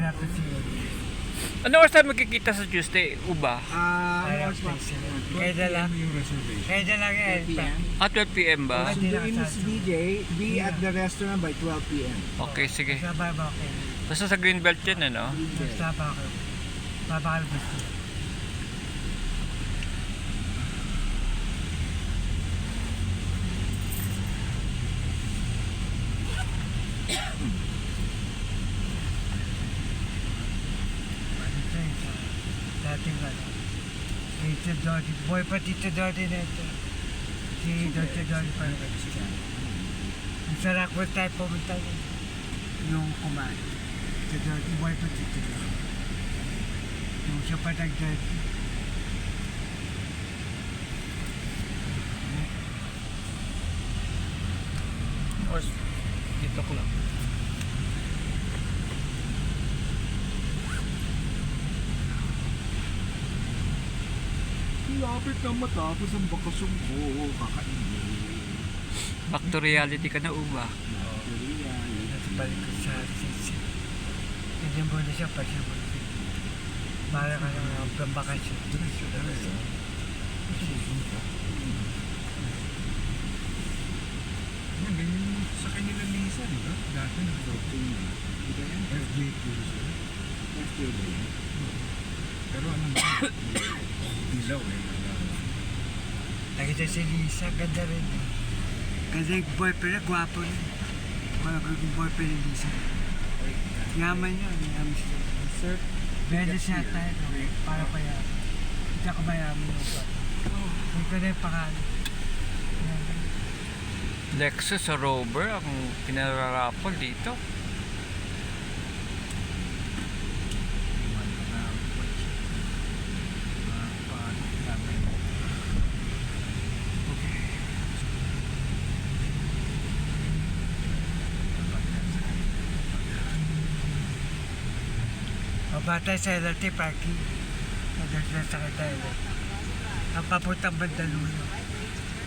natin si Ano oras tayo magkikita sa Tuesday? Uba? Kaya lang. Kaya lang yan. 12 p.m. ba? Hindi So, the na Miss DJ, be at the restaurant by 12 p.m. Okay, sige. Sabay ba ako? Basta sa Greenbelt yun, ano? Sabay ako. Babakal gusto. Dating ano, Tito Dodi, boy pa Tito Dodi na ito. Si Tito Dodi pa rin. Ang sarap ko tayo pumunta yun. Yung kumain. Tito Dodi, boy pa Tito Dodi. Yung siya pa nag-Dodi. Oras, dito ko lang. Lapit na matapos ang bakasyon ko, kakainin. Back to reality ka na, Uba. Balik ko sa sisi. Hindi mo na siya pa siya mo. Para ka ng pambakasyon. Sa kanila Lisa, di ba? Dati nag-doctor niya. Di ba yan? FJ2 siya. FJ ba yan? Pero ano ba? Dilaw eh. Nakita si Lisa, ganda rin. Kasi yung boyfriend na, gwapo rin. Yung boyfriend ni Lisa. Yaman yun, yaman siya. Sir, Beda siya tayo, para payaman. Hindi ako mayaman yung pa. Hindi ko na yung pangalan. Lexus o Rover ang pinararapol dito. Mabatay sa LRT parking. Nagdagdag sa kita LRT. Ang papuntang Bandalulo.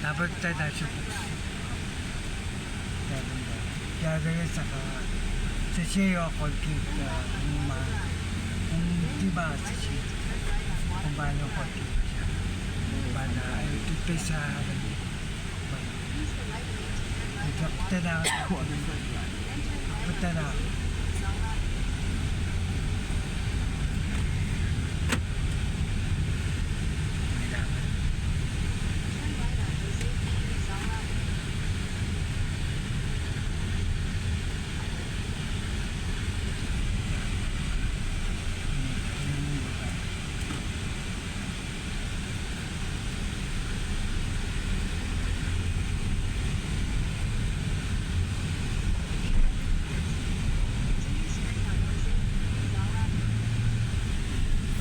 Dapat tayo na siya po. Kaya ganyan sa Sheo Colgate kung di ba sa Sheo kung paano Colgate siya. Kung paano ay tupay sa punta na ako. Punta na ako.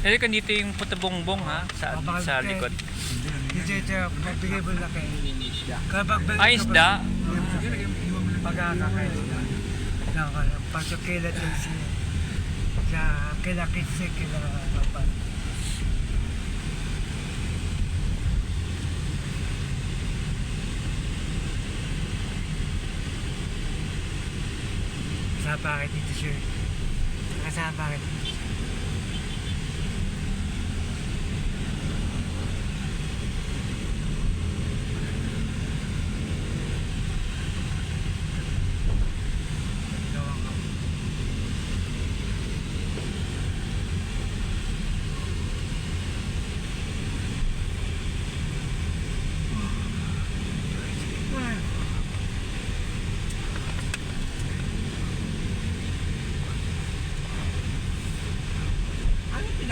Eh, dito yung putabongbong ha, sa likod. Dito, magbigay mo laki. Kapag Ay, isda. Pagkakakain. Pasok kila tayo sa kila kitsi, kila kapag. Kasama ka dito, sir. Kasama ka dito.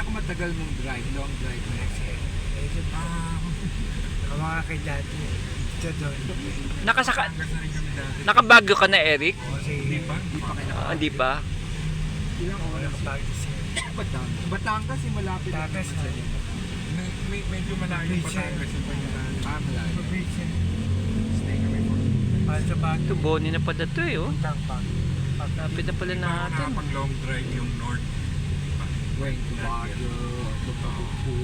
Matagal mong drive, long drive na Mga kay dati. Ito doon. Nakabagyo ka na, Eric? Hindi pa? Hindi pa kailangan. Hindi pa? Ilang oras? Nakapagod siya. Batangas yung malapit. Batangas na. Medyo malayo yung Batangas yung malayo. Probinsya. Stay kami for. Para sa bago. Ito, boni na pala ito eh, oh. Tampang. Lapit na pala natin. Pang long drive yung north. Going to Baguio, to Pakuku,